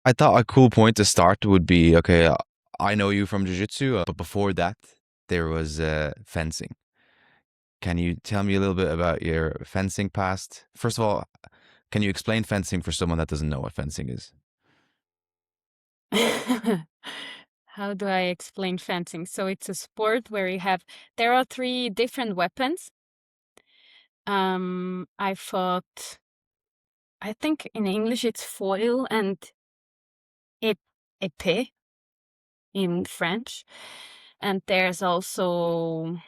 I thought a cool point to start would be okay. I know you from jiu-jitsu, but before that, there was fencing. Can you tell me a little bit about your fencing past? First of all, can you explain fencing for someone that doesn't know what fencing is? How do I explain fencing? So it's a sport where there are three different weapons. I fought, I think in English it's foil and épée in French. And there's also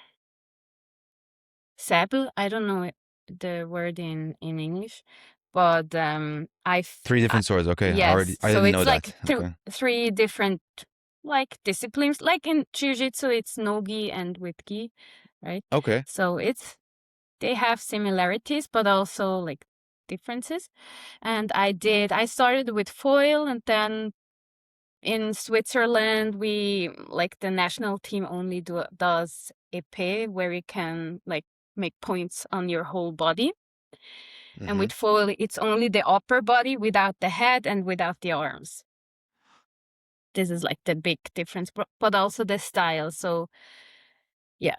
sabre. I don't know the word in English, but Three different swords. Okay, yes. I So didn't it's know like that. Okay. three different like disciplines. Like in jiu-jitsu, it's no gi and with gi, right? Okay. So they have similarities, but also like differences. And I started with foil, and then in Switzerland, we like the national team only does épée, where you can like make points on your whole body. And Hmm. with foil, it's only the upper body without the head and without the arms. This is like the big difference, but also the style. So yeah,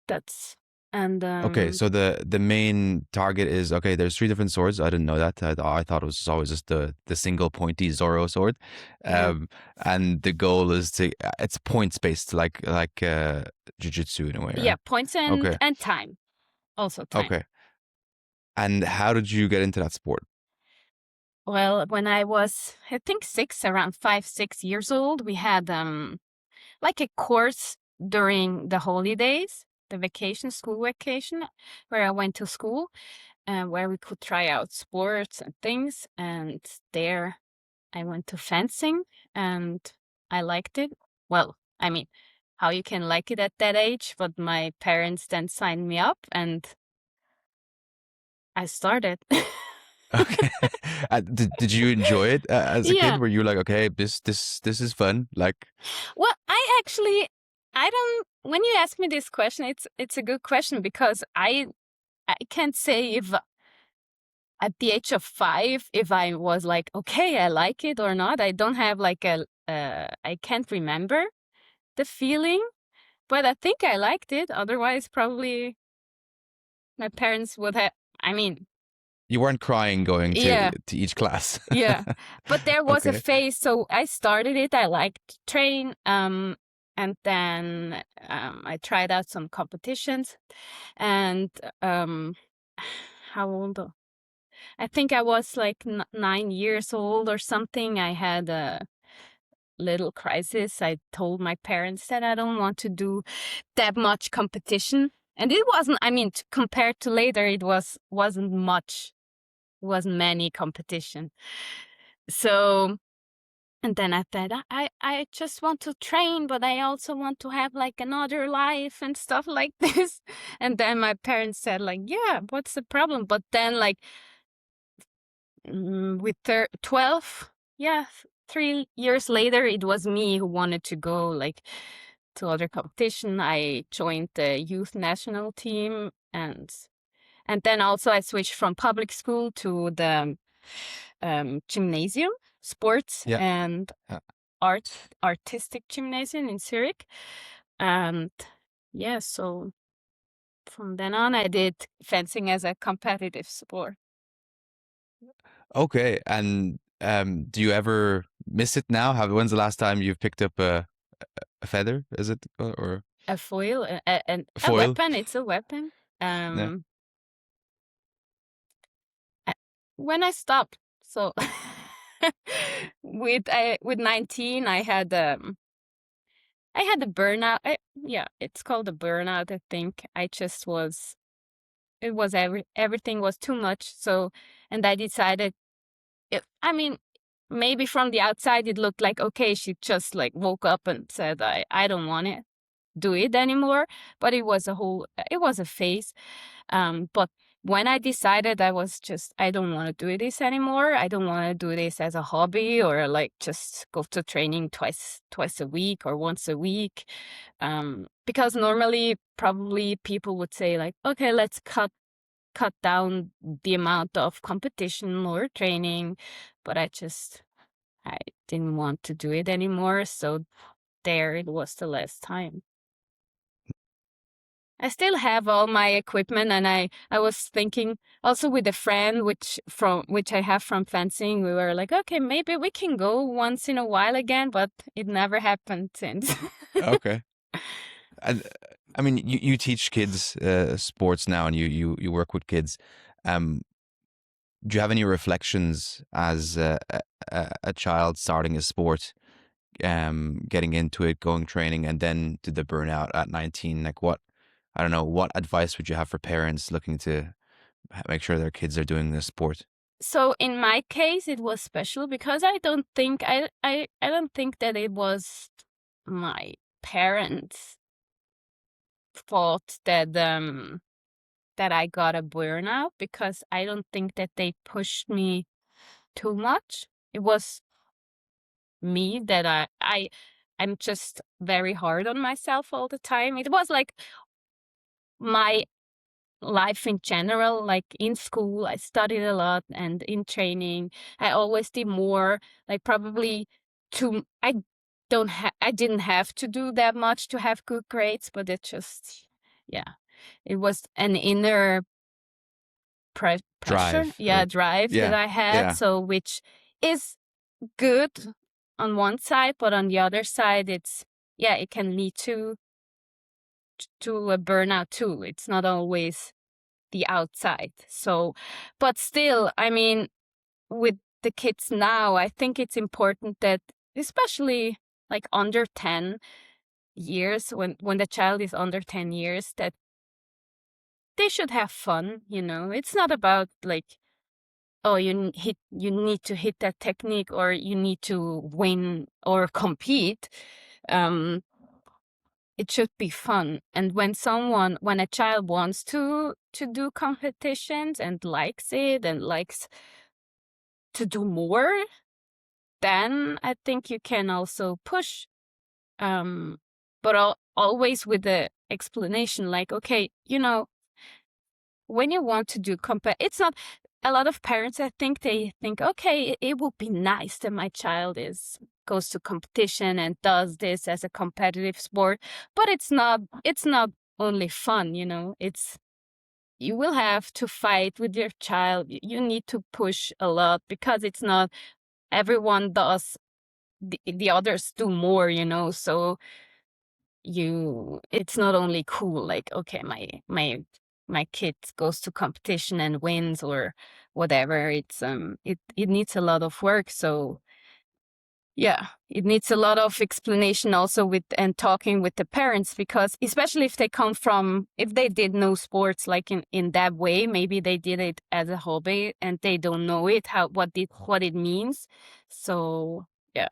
that's and Okay, so the main target is okay. There's three different swords. I didn't know that. I thought it was always just the single pointy Zorro sword, yeah, and the goal is to it's points based, like jujitsu in a way, yeah, right? points Okay, and time, also time. okay. And how did you get into that sport? Well, when I was, I think around 5, 6 years old, we had like a course during the holidays, the vacation, school vacation, where I went to school and where we could try out sports and things. And there I went to fencing and I liked it. Well, I mean, how you can like it at that age, but my parents then signed me up and I started. Okay, did you enjoy it as a kid? Yeah. Were you like, okay, this is fun? Like, Well, I don't, when you ask me this question, it's a good question because I can't say if at the age of 5, if I was like, okay, I like it or not. I don't have like I can't remember the feeling, but I think I liked it. Otherwise, probably my parents would have, I mean, you weren't crying going yeah, to each class. yeah. But there was a Okay. phase, so I started it. I liked to train, and then I tried out some competitions, and um, how old? I think I was like 9 years old or something. I had a little crisis. I told my parents that I don't want to do that much competition. And it wasn't, I mean, compared to later, wasn't much, wasn't many competition. So, and then I thought, I just want to train, but I also want to have like another life and stuff like this. And then my parents said like, yeah, what's the problem? But then like with 12, yeah, 3 years later, it was me who wanted to go like to other competition. I joined the youth national team, and then also I switched from public school to the gymnasium, sports Yeah. and artistic gymnasium in Zurich. And yeah, so from then on, I did fencing as a competitive sport. Okay. And do you ever miss it now? When's the last time you've picked up a feather? Is it or A foil, a foil? weapon. It's a weapon. Yeah. Um, when I stopped, so with 19, I had a burnout. Yeah, it's called a burnout. I think I just was. It was everything was too much. So, and I decided. I mean, maybe from the outside it looked like okay, she just like woke up and said, I don't want to do it anymore. But it was a phase. But when I decided I don't want to do this anymore. I don't want to do this as a hobby or like just go to training twice a week or once a week. Because normally probably people would say like, okay, let's cut down the amount of competition or training. But I didn't want to do it anymore. So there it was the last time. I still have all my equipment, and I was thinking also with a friend which I have from fencing. We were like, okay, maybe we can go once in a while again, but it never happened since. Okay. And I mean, you teach kids sports now, and you work with kids. Um, do you have any reflections as a child starting a sport, getting into it, going training, and then to the burnout at 19? Like, what, I don't know, what advice would you have for parents looking to make sure their kids are doing this sport? So in my case, it was special because I don't think that it was my parents' fault that I got a burnout, because I don't think that they pushed me too much. It was me that I'm just very hard on myself all the time. It was like my life in general. Like in school, I studied a lot, and in training, I always did more. Like probably too. I didn't have to do that much to have good grades, but it just, yeah, it was an inner pressure, Drive yeah, or drive that yeah, I had. yeah. So which is good on one side, but on the other side, it can lead to a burnout too. It's not always the outside. So, but still, I mean, with the kids now, I think it's important that, especially like under 10 years, when the child is under 10 years, that they should have fun. It's not about like, oh, you need to hit that technique, or you need to win or compete. um it should be fun. And when a child wants to do competitions and likes it and likes to do more, then I think you can also push, but always with the explanation, like, okay, when you want to do it's not, a lot of parents, I think they think, okay, it would be nice that my child goes to competition and does this as a competitive sport, but it's not only fun. You will have to fight with your child. You need to push a lot, because it's not everyone does, the others do more, so it's not only cool, like, okay, my kid goes to competition and wins or whatever. It needs a lot of work. So yeah, it needs a lot of explanation also and talking with the parents, because especially if they did no sports like in that way, maybe they did it as a hobby and they don't know what it means. So yeah.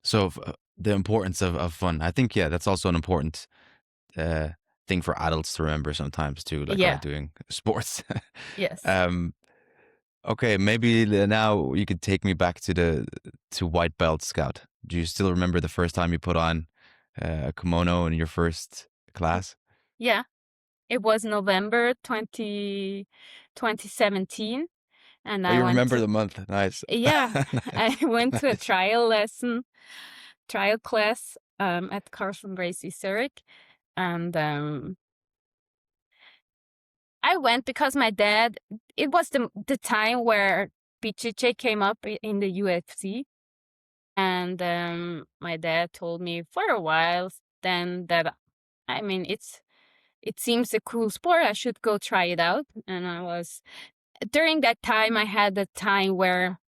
So the importance of fun. I think, yeah, that's also an important uh, thing for adults to remember sometimes too, like while Yeah. doing sports. Yes. um, okay, maybe now you could take me back to white belt scout. Do you still remember the first time you put on a kimono in your first class? Yeah. It was November 2017, and Oh, I you went remember to, the month. Nice. yeah, I Nice. went to a Nice. trial class at Carson Gracie Zurich, and I went because my dad. It was the time where BJJ came up in the UFC, and my dad told me for a while then that, I mean, it seems a cool sport. I should go try it out, and during that time, I had a time where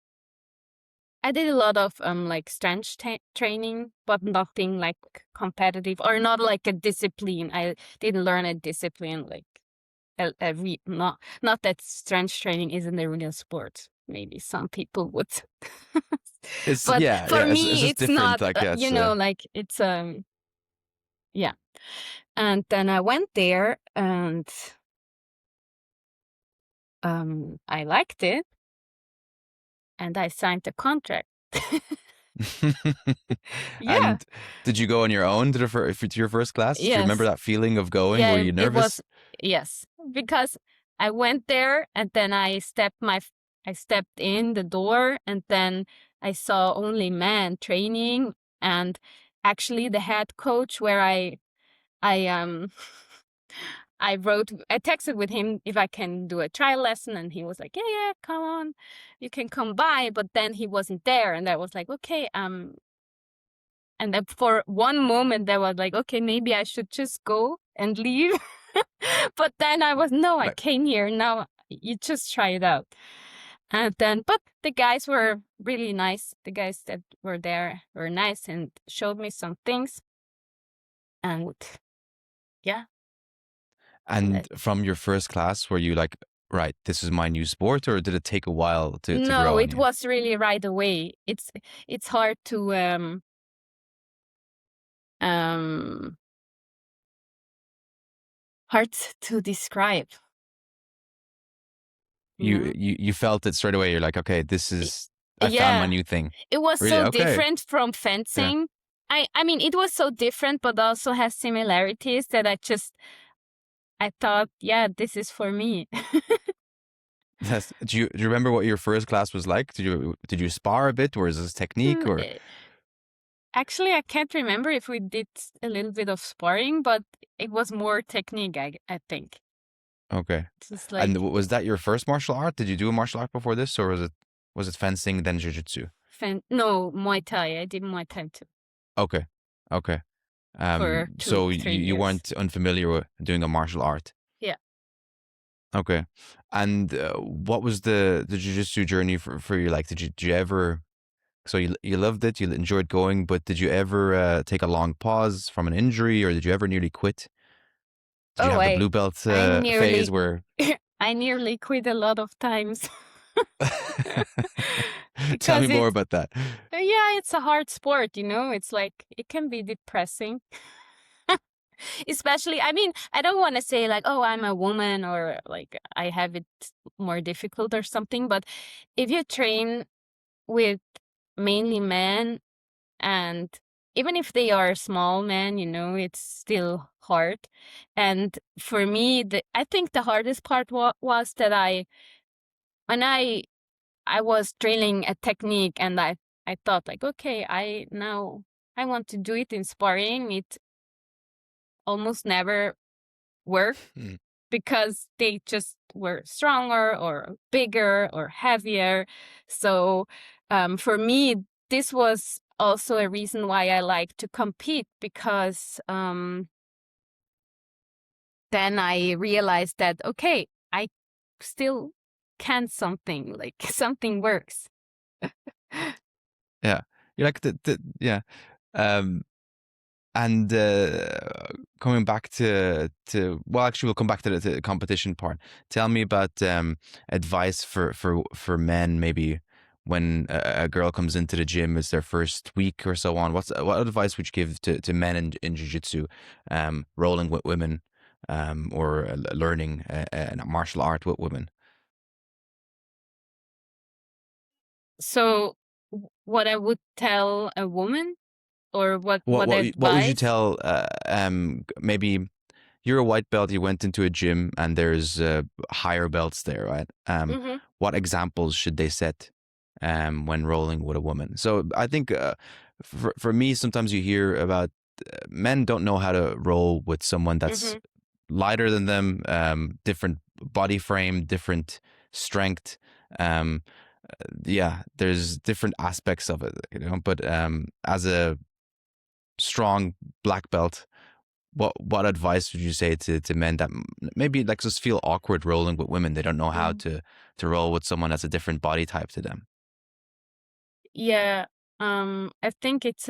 I did a lot of like strength training, but nothing like competitive, or not like a discipline. I didn't learn a discipline like not that strength training isn't a real sport. Maybe some people would, It's but yeah, for yeah. It's me, just it's different, not. I guess. Like it's yeah. And then I went there, and I liked it, and I signed the contract. Yeah. And did you go on your own to to your first class? Do you remember Yes. that feeling of going? Yeah, Were you it was, nervous? yes, because I went there, and then I stepped in the door, and then I saw only men training, and actually the head coach where I I texted with him if I can do a trial lesson, and he was like, yeah, come on, you can come by. But then he wasn't there, and I was like, okay, and then for one moment I was like, okay, maybe I should just go and leave. But then I was, no, I Like, came here, now you just try it out. And then, but the guys were really nice. The guys that were there were nice and showed me some things. And yeah. and from your first class, were you like, right, this is my new sport, or did it take a while to No, grow on it you? was really right away. It's hard to um hard to describe, you You know. you felt it straight away. You're like, okay, Y- I found my Yeah, new thing. it was Really? so Okay. different from Yeah. fencing. I mean, it was so different, but also has similarities that I thought, yeah, this is for me. Do you remember what your first class was like? Did you spar a bit, or is this technique, Hmm, or Actually, I can't remember if we did a little bit of sparring, but it was more technique, I think. okay? It's just And like was that your first martial art? Did you do a martial art before this, or was it fencing then jiu-jitsu? no, Muay Thai. I did Muay Thai too Okay, okay. for So 3 you years. weren't unfamiliar with doing a martial art. Yeah. Okay. And what was the jiu-jitsu journey for you like? Did you ever, so you loved it, you enjoyed going, but did you ever take a long pause from an injury, or did you ever nearly quit? Did you Oh, have the blue belt I phase nearly where I nearly quit a lot of times. Tell me Because more about that. yeah, it's a hard sport, you know? It's like, it can be depressing. Especially, I mean, I don't want to say like, oh, I'm a woman or like I have it more difficult or something, but if you train with mainly men, and even if they are small men, you know, it's still hard. And for me, I think the hardest part was that when I was drilling a technique, and I thought like, okay, I want to do it in sparring. It almost never worked Hmm. because they just were stronger or bigger or heavier. So for me, this was also a reason why I like to compete, because then I realized that, okay, I still can something, like something works. Yeah. You like yeah. Um, And coming back to well, actually, we'll come back to the competition part. Tell me about advice for men, maybe when a girl comes into the gym, it's their first week or so on. What advice would you give to men in jiu-jitsu, rolling with women, or learning a martial art with women? So what I would tell a woman, or What what what would you advice? tell maybe you're a white belt, you went into a gym and there's higher belts there, right? Hmm. What examples should they set when rolling with a woman? So I think for me, sometimes you hear about men don't know how to roll with someone that's Hmm. lighter than them, different body frame, different strength. Um, yeah, there's different aspects of it, But as a strong black belt, what advice would you say to men that maybe like just feel awkward rolling with women? They don't know how Hmm. to roll with someone that's a different body type to them. Yeah. I think it's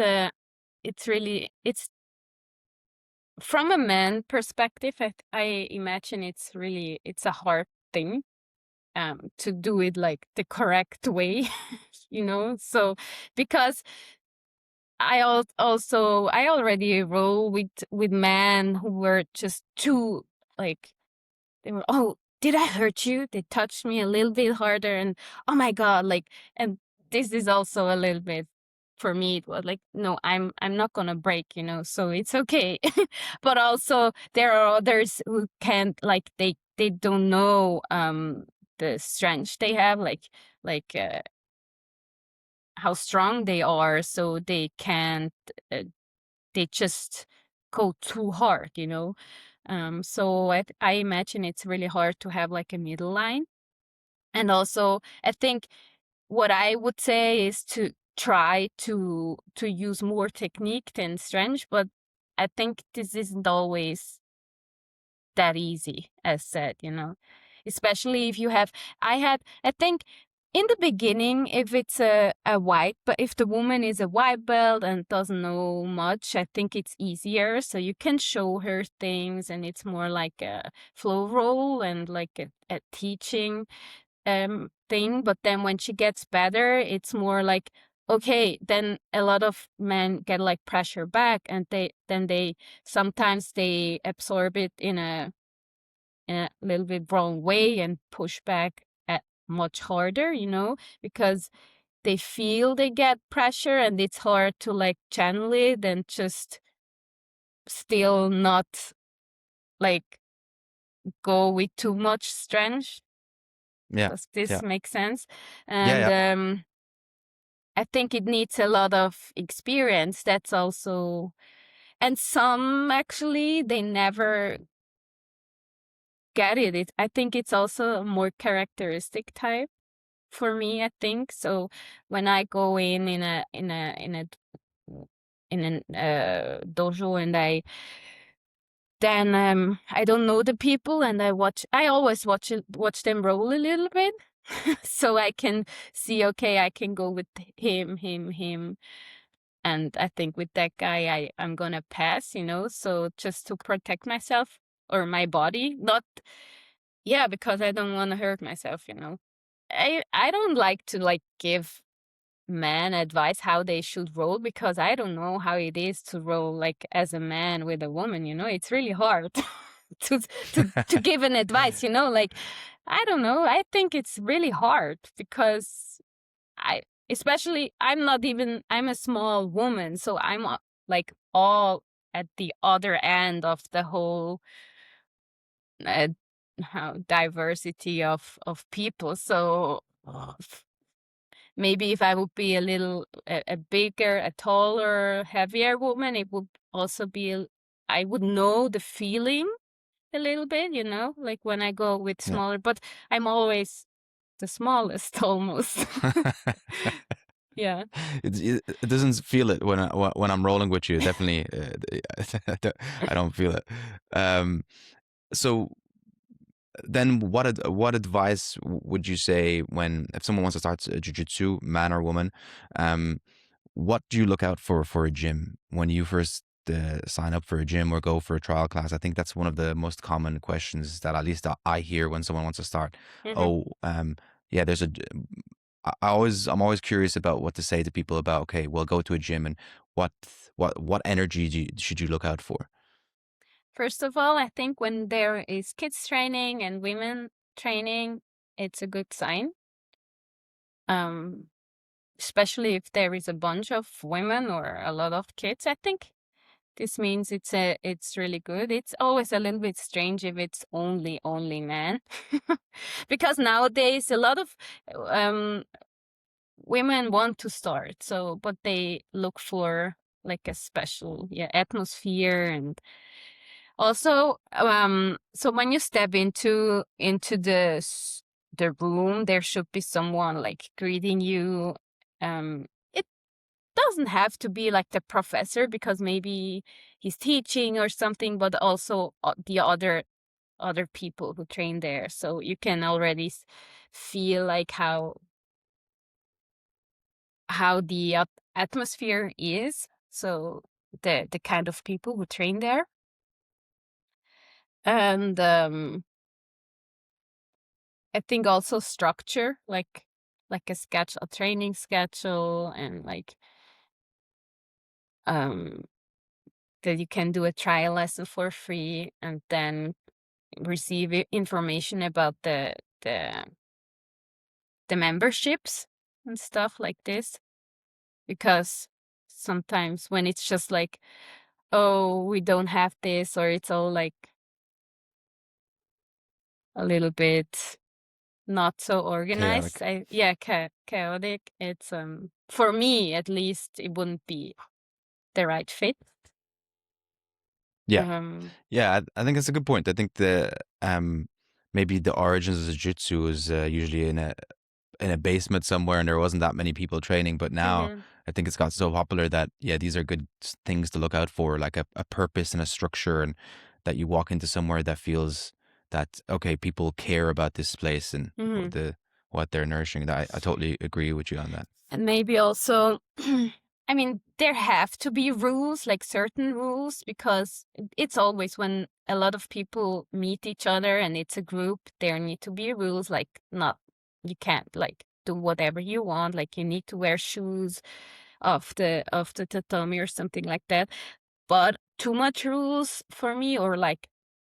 from a man perspective. I imagine it's a hard thing to do it like the correct way, you know. So because I already roll with men who were just too, like, they were, oh, did I hurt you? They touched me a little bit harder, and oh my God, like, and this is also a little bit, for me, it was like, no, I'm not gonna break, you know, so it's okay. But also there are others who can't, like, they don't know the strength they have, like how strong they are, so they can't uh, they just go too hard, you know. So I imagine it's really hard to have like a middle line. And also, I think what I would say is to try to use more technique than strength, but I think this isn't always that easy, as said, you know. Especially if you have, I think in the beginning, if it's a white, but if the woman is a white belt and doesn't know much, I think it's easier. So you can show her things, and it's more like a flow role and like a teaching thing. But then when she gets better, it's more like, okay, then a lot of men get like pressure back, and they sometimes they absorb it in a little bit wrong way and push back at much harder, you know, because they feel they get pressure, and it's hard to like channel it and just still not like go with too much strength. Yeah. Does this Yeah. make sense? Yeah. And Yeah. I think it needs a lot of experience. That's also, and some actually they never get it. I think it's also a more characteristic type for me, I think. So when I go in a dojo, and I don't know the people, and I always watch them roll a little bit. So I can see, okay, I can go with him, and I think with that guy I'm gonna pass, you know. So just to protect myself or my body, not, yeah, because I don't want to hurt myself, you know. I don't like to like give men advice how they should roll, because I don't know how it is to roll like as a man with a woman, you know. It's really hard to to give an advice, you know. Like, I don't know. I think it's really hard because I especially I'm a small woman, so I'm like all at the other end of the whole uh, how diversity of people. So maybe if I would be a bigger, a taller, heavier woman, it would also be, I would know the feeling a little bit, you know, like when I go with Yeah. smaller, but I'm always the smallest almost. Yeah. It doesn't feel it when I'm rolling with you. Definitely, I don't feel it. Um, so then, what advice would you say when if someone wants to start jiu-jitsu, man or woman? Um, what do you look out for a gym when you first sign up for a gym or go for a trial class? I think that's one of the most common questions that at least I hear when someone wants to start. Hmm. Oh, yeah, I'm always curious about what to say to people about, okay, well, go to a gym and what energy should you look out for? First of all, I think when there is kids training and women training, it's a good sign. Um, Especially if there is a bunch of women or a lot of kids, I think this means it's really good. It's always a little bit strange if it's only men, because nowadays a lot of um women want to start, so but they look for like a special, yeah, atmosphere. And also so when you step into the room, there should be someone like greeting you. It doesn't have to be like the professor, because maybe he's teaching or something, but also the other people who train there, so you can already feel like how the atmosphere is. So the kind of people who train there. And I think also structure, like a training schedule, and like um that you can do a trial lesson for free, and then receive information about the memberships and stuff like this. Because sometimes when it's just like, oh, we don't have this, or it's all like a little bit not so Chaotic. organized. Yeah, chaotic. It's for me at least, it wouldn't be the right fit. Yeah. Um, Yeah, I think that's a good point. I think maybe the origins of jiu-jitsu is usually in a basement somewhere and there wasn't that many people training, but now mhm, I think it's got so popular that yeah, these are good things to look out for, like a purpose and a structure, and that you walk into somewhere that feels that okay, people care about this place and mhm. what they're nourishing. That I totally agree with you on that. And maybe also, I mean, there have to be rules, like certain rules, because it's always when a lot of people meet each other and it's a group, there need to be rules, like not, you can't like do whatever you want, like you need to wear shoes of the tatami or something like that. But too much rules for me, or like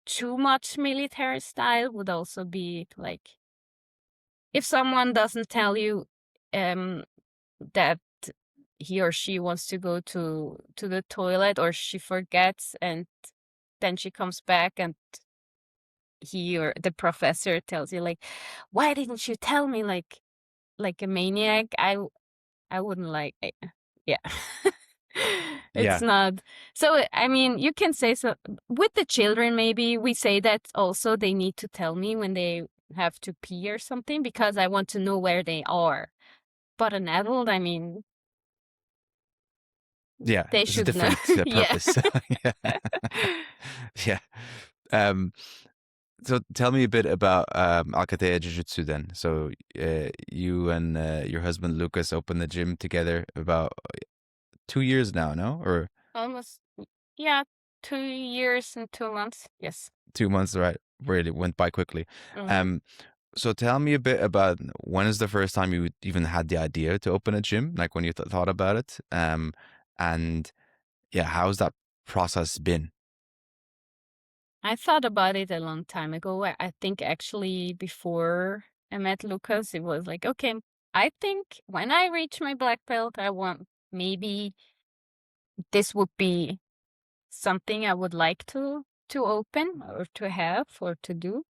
too much military style, would also be like, if someone doesn't tell you um that he or she wants to go to the toilet, or she forgets and then she comes back and he or the professor tells you like, why didn't you tell me, like a maniac, I wouldn't like it. Yeah. It's Yeah, not. So I mean, you can say, so with the children maybe we say that also they need to tell me when they have to pee or something, because I want to know where they are. But an adult, I mean, yeah, they it's a should know. different Yeah. purpose. Yeah, yeah. Um, So tell me a bit about Alcateia Jiu Jitsu then. So you and your husband Lucas opened the gym together about 2 years now, no? Or Almost, yeah, 2 years and 2 months. Yes. 2 months, right? Really went by quickly. Hmm. Um, so tell me a bit about when is the first time you even had the idea to open a gym, like when you thought about it? And yeah, how's that process been? I thought about it a long time ago. I think actually before I met Lucas, it was like, okay, I think when I reach my black belt, I want, maybe this would be something I would like to open or to have or to do.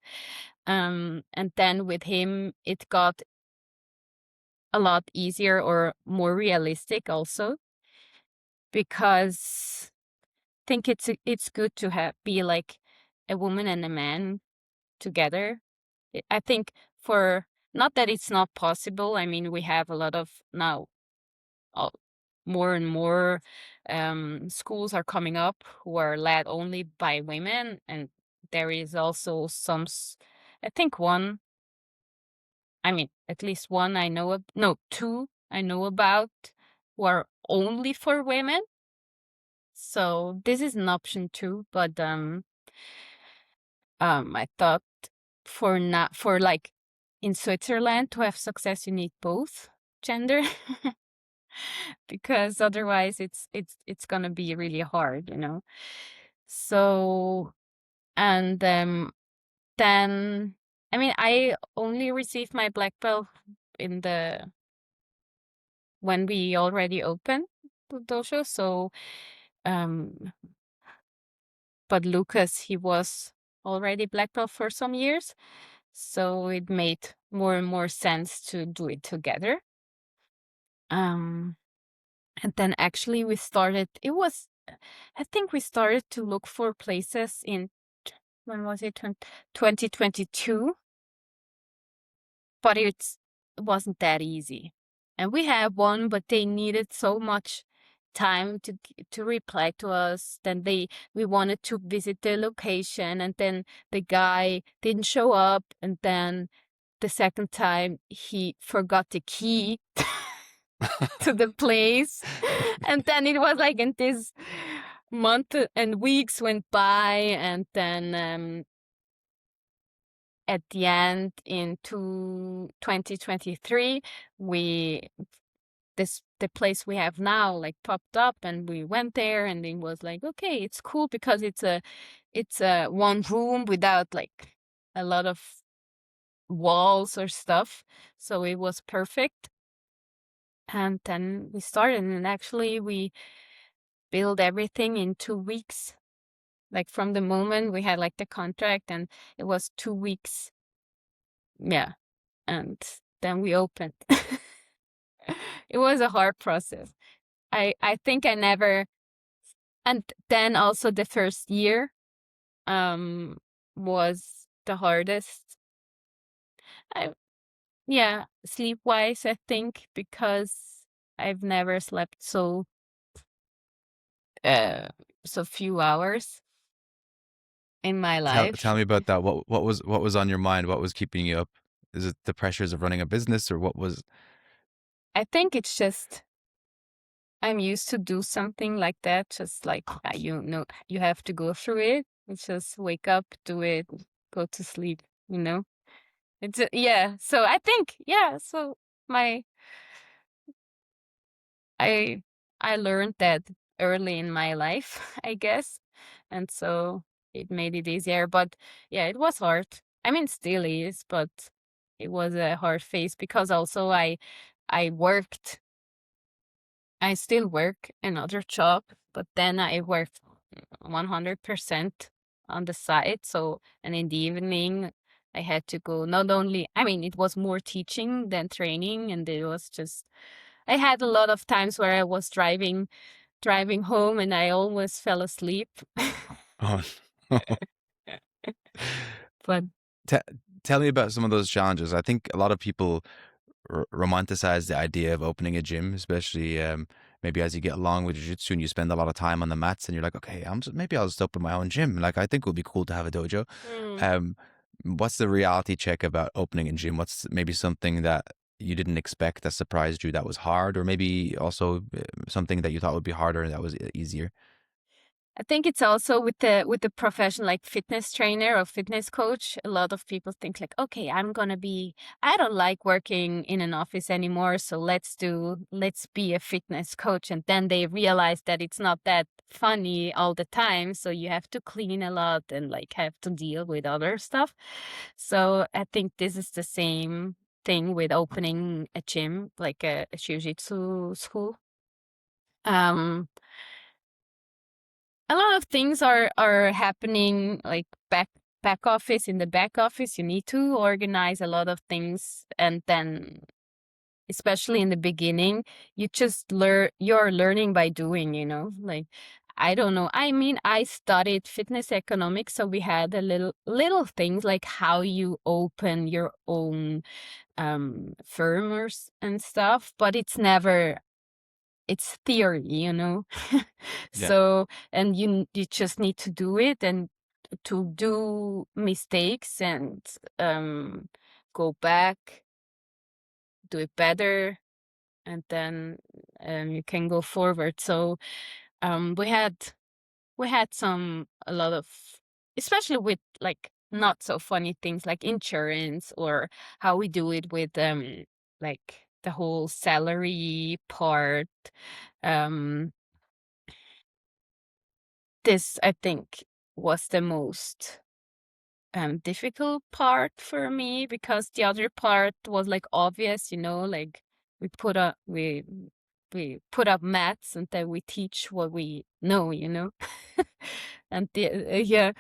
And then with him, it got a lot easier or more realistic also, because I think it's good to have be like a woman and a man together. I think, for, not that it's not possible. I mean, we have a lot of now, uh, more and more schools are coming up who are led only by women, and there is also I think one, I mean, at least one I know of, no, two I know about, who are only for women. So this is an option too, but I thought, for not for like in Switzerland to have success, you need both gender, because otherwise it's gonna be really hard, you know. So, and then, I mean, I only received my black belt in the when we already opened the dojo. So, um, but Lucas, he was already black belt for some years, so it made more and more sense to do it together. Um, and then actually we started. It was, I think we started to look for places in, when was it, 2022, but it wasn't that easy. And we had one, but they needed so much time to reply to us. Then we wanted to visit the location, and then the guy didn't show up, and then the second time he forgot the key to the place. And then it was like, in this month and weeks went by, and then at the end, in 2023, we the place we have now like popped up, and we went there, and it was like, okay, it's cool because it's a one room without like a lot of walls or stuff, so it was perfect. And then we started, and actually we built everything in 2 weeks. Like from the moment we had like the contract, and it was 2 weeks. Yeah. and then we opened. It was a hard process. I think I never, and then also the first year um was the hardest. I Yeah, sleep wise, I think, because I've never slept uh so few hours in my Tell life. me about that. What was on your mind? What was keeping you up? Is it the pressures of running a business, or what was? I think it's just I'm used to do something like that, just like you know, you have to go through it. It's just wake up, do it, go to sleep, you know? It's yeah. So I think yeah, so my I I learned that early in my life, I guess. And so it made it easier, but yeah, it was hard. I mean, still is, but it was a hard phase because also I worked I still work another job, but then I work 100% on the side. So, and in the evening, I had to go not only, I mean, it was more teaching than training. And it was just, I had a lot of times where I was driving home and I almost fell asleep. Oh, But Te- tell me about some of those challenges. I think a lot of people romanticize the idea of opening a gym, especially maybe as you get along with jiu-jitsu and you spend a lot of time on the mats, and you're like, okay, maybe I'll just open my own gym. Like, I think it would be cool to have a dojo. mm, Um, what's the reality check about opening a gym? What's maybe something that you didn't expect that surprised you that was hard, or maybe also something that you thought would be harder and that was easier? I think it's also with the profession like fitness trainer or fitness coach. A lot of people think like, okay, I don't like working in an office anymore, so let's be a fitness coach. And then they realize that it's not that funny all the time. So you have to clean a lot and like have to deal with other stuff. So I think this is the same thing with opening a gym, like a jiu-jitsu school. Um, a lot of things are happening like back office. In the back office you need to organize a lot of things, and then especially in the beginning you're learning by doing, you know, like I don't know, I mean, I studied fitness economics, so we had a little things like how you open your own firm and stuff, but it's theory, you know. Yeah. So, and you just need to do it and to do mistakes and um go back, do it better, and then you can go forward. So we had a lot of, especially with like not so funny things like insurance or how we do it with like the whole salary part. um This, I think, was the most difficult part for me, because the other part was like obvious, you know, like we put up we put up mats and then we teach what we know, you know. And yeah,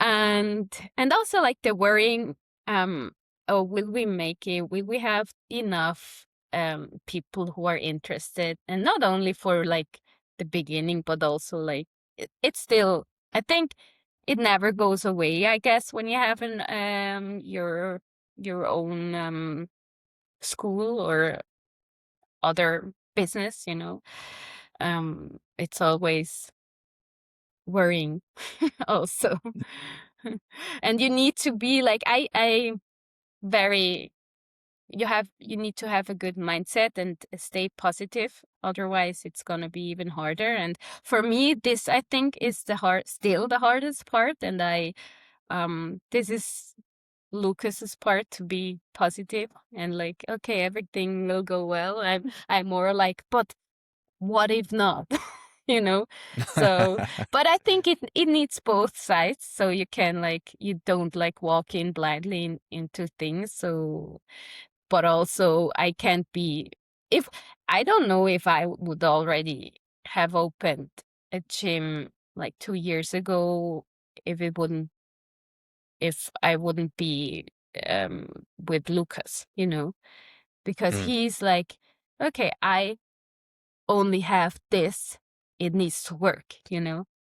and also like the worrying, oh, will we make it? Will we have enough people who are interested? And not only for like the beginning, but also like it's still, I think it never goes away, I guess, when you have an your own school or other business, you know. It's always worrying also. And you need to be like, I very you need to have a good mindset and stay positive, otherwise it's going to be even harder. And for me, this, I think, is still the hardest part. And this is Lucas's part, to be positive and like, okay, everything will go well. I'm more like, but what if not? You know. So, but I think it needs both sides, so you can like, you don't like walk in blindly into things. So, but also I can't be, if I don't know if I would already have opened a gym like 2 years ago, if it wouldn't if I wouldn't be with Lucas, because Mm. he's like, okay, I only have this, it needs to work.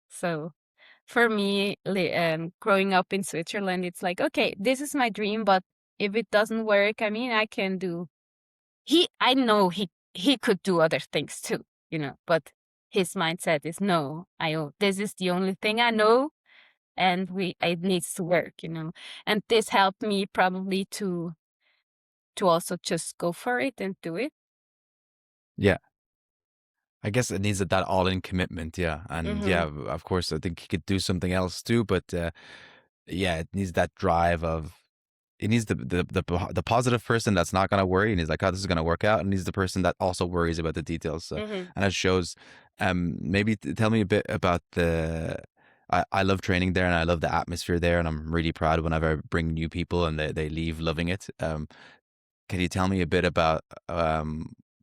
So for me, growing up in Switzerland, it's like, okay, this is my dream, but if it doesn't work, I mean, I can do. I know he could do other things too, but his mindset is no. This is the only thing I know, and it needs to work, and this helped me probably to also just go for it and do it. Yeah. I guess it needs that all-in commitment, yeah. And yeah, Mm-hmm. of course, I think he could do something else too, but yeah, it needs that drive of it needs the positive person that's not gonna worry and he's like, oh, this is gonna work out, and he's the person that also worries about the details. So, Mm-hmm. and it shows. Maybe tell me a bit about the. I love training there and I love the atmosphere there, and I'm really proud whenever I bring new people and they leave loving it. Can you tell me a bit about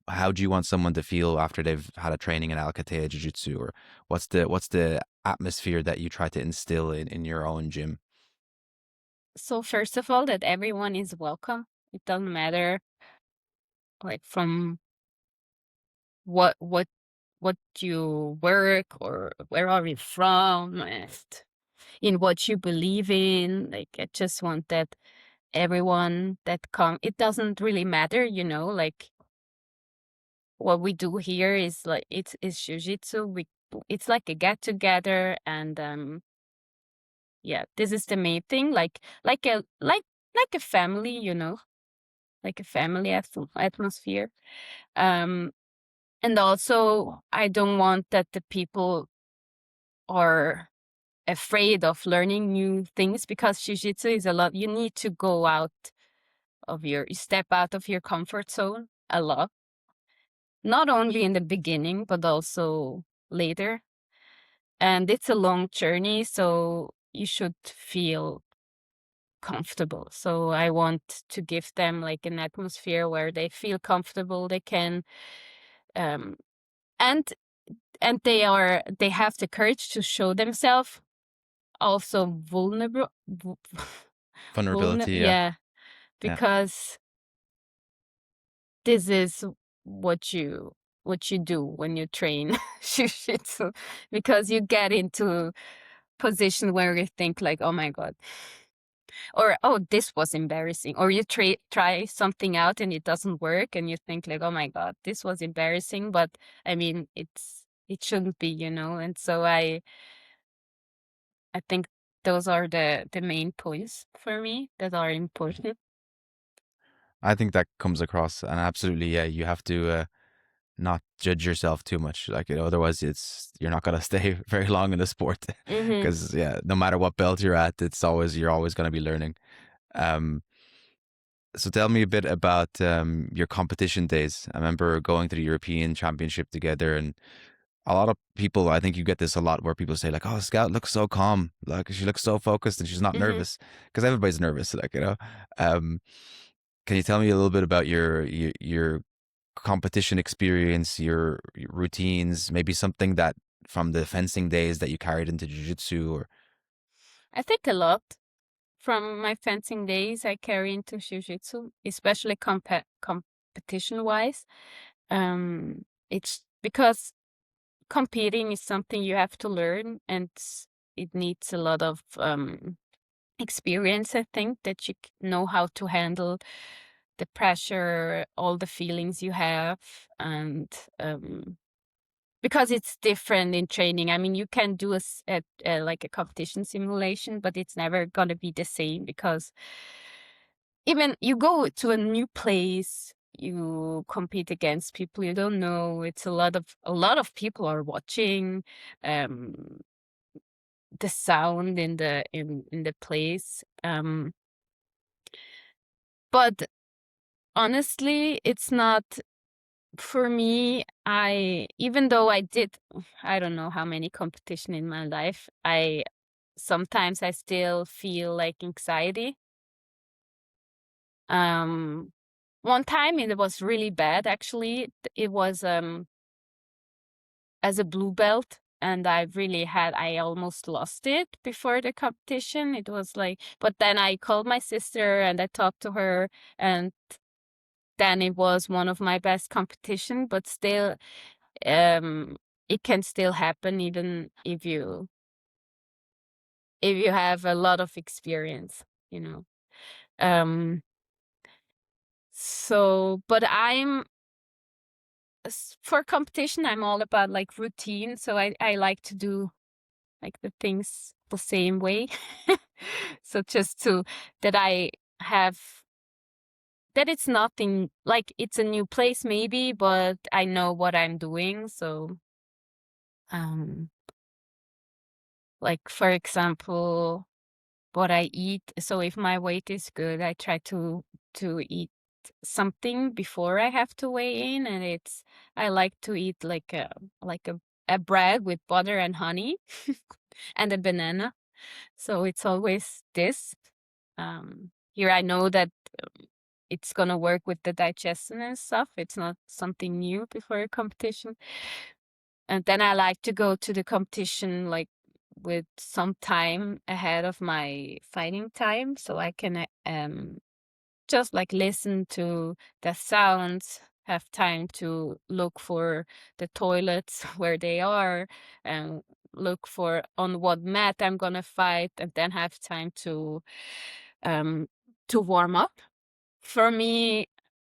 how do you want someone to feel after they've had a training in Alcateia Jiu Jitsu, or what's the atmosphere that you try to instill in your own gym? So first of all, that everyone is welcome. It doesn't matter like from what you work or where are you from, and in what you believe in. Like, I just want that everyone that come, it doesn't really matter, like what we do here is like it's jiu-jitsu. It's like a get together, and yeah, this is the main thing, like a family, like a family atmosphere. um and also, I don't want that the people are afraid of learning new things, because jiu-jitsu is a lot. You need to go out you step out of your comfort zone a lot, not only in the beginning, but also later. And it's a long journey, so you should feel comfortable. So I want to give them like an atmosphere where they feel comfortable. They can, um, and they have the courage to show themselves, also vulnerable. Vulnerability, yeah, Yeah, yeah. because this is what you do when you train jiu-jitsu, because you get into position where you think like, oh my god, or oh, this was embarrassing, or you try something out and it doesn't work and you think like, oh my god, this was embarrassing, but I mean, it shouldn't be, and so I think those are the main points for me that are important. I think that comes across, and absolutely, yeah, you have to not judge yourself too much. Like, otherwise, you're not gonna stay very long in the sport, Mm-hmm. because yeah, no matter what belt you're at, you're always gonna be learning. Um, so tell me a bit about your competition days. I remember going to the European Championship together, and a lot of people, I think you get this a lot, where people say like, "Oh, Scout looks so calm, like she looks so focused, and she's not Mm-hmm. nervous," because everybody's nervous, like. Um, can you tell me a little bit about your competition experience, your routines, maybe something that from the fencing days that you carried into jiu-jitsu, or I think a lot from my fencing days I carry into jiu-jitsu, especially competition wise. It's because competing is something you have to learn, and it needs a lot of experience. I think that you know how to handle the pressure, all the feelings you have, and because it's different in training. I mean, you can do like a competition simulation, but it's never gonna be the same, because even you go to a new place, you compete against people you don't know. It's a lot of people are watching. Um, the sound in the place. But honestly, it's not for me. Even though I did, I don't know how many competition in my life, I sometimes I still feel like anxiety. Um, One time it was really bad. Actually, it was as a blue belt. and I almost lost it before the competition. It was like, but then I called my sister and I talked to her, and then it was one of my best competition. But still, it can still happen even if you have a lot of experience, you know. So, but for competition, I'm all about like routine. So I like to do like the things the same way. So just that I have, that it's nothing, like it's a new place maybe, but I know what I'm doing. So, um, like for example, what I eat. So if my weight is good, I try to eat something before I have to weigh in, and I like to eat like a bread with butter and honey and a banana. So it's always this. Here I know that it's gonna work with the digestion and stuff. It's not something new before a competition. And then I like to go to the competition like with some time ahead of my fighting time, so I can just like listen to the sounds, have time to look for the toilets where they are, and look for on what mat I'm gonna fight, and then have time um to warm up. For me,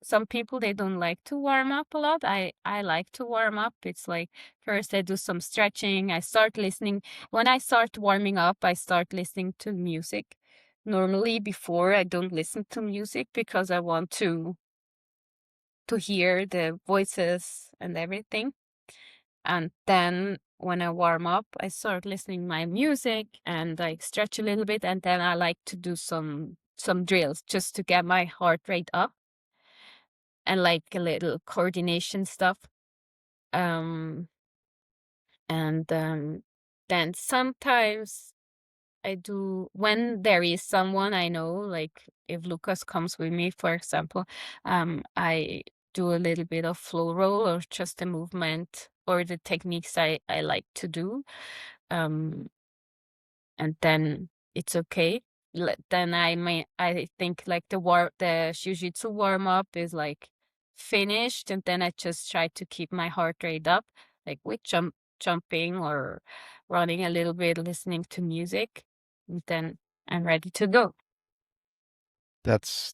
some people, they don't like to warm up a lot. I like to warm up. It's like first I do some stretching. I start listening. When I start warming up, I start listening to music. Normally before I don't listen to music because I want to hear the voices and everything. And then when I warm up, I start listening my music and I stretch a little bit, and then I like to do some drills just to get my heart rate up, and like a little coordination stuff. Um, and then sometimes I do, when there is someone I know, like if Lucas comes with me, for example, I do a little bit of flow roll or just a movement or the techniques I like to do. Um, and then it's okay. Then I think like the jiu-jitsu warm up is like finished, and then I just try to keep my heart rate up, like with jumping or running a little bit, listening to music, and then I'm ready to go. That's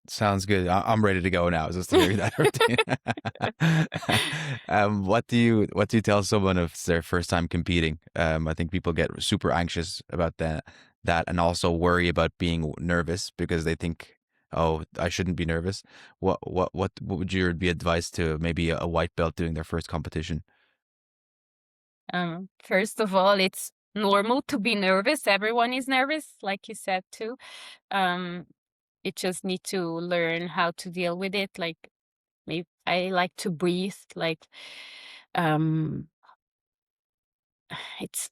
sounds good. I'm ready to go now just to hear that routine. What do you tell someone if it's their first time competing? I think people get super anxious about that and also worry about being nervous because they think, oh, I shouldn't be nervous. What would your be advice to maybe a white belt doing their first competition? First of all, it's normal to be nervous. Everyone is nervous, like you said too. Um, you just need to learn how to deal with it. Like maybe I like to breathe, like um it's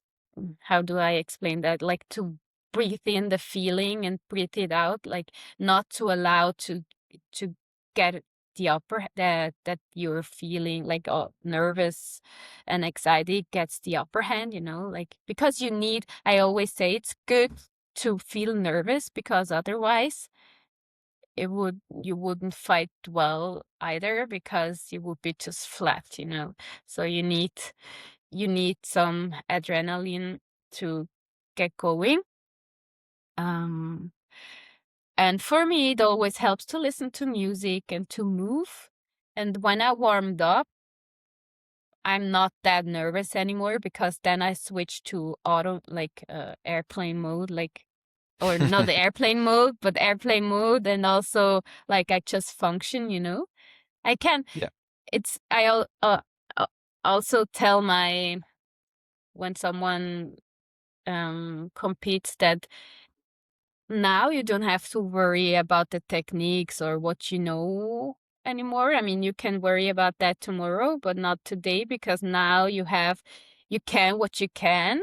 how do I explain that? Like to breathe in the feeling and breathe it out, like not to allow to get the that you're feeling like nervous and anxiety gets the upper hand, like because I always say it's good to feel nervous, because otherwise you wouldn't fight well either, because you would be just flat. So you need some adrenaline to get going. Um, and for me, it always helps to listen to music and to move. And when I warmed up, I'm not that nervous anymore, because then I switch to airplane mode, or not the airplane mode, but airplane mode. And also like I just function. I can, Yeah. I also tell when someone competes, that now you don't have to worry about the techniques or what you know anymore. I mean, you can worry about that tomorrow, but not today, because now you can what you can.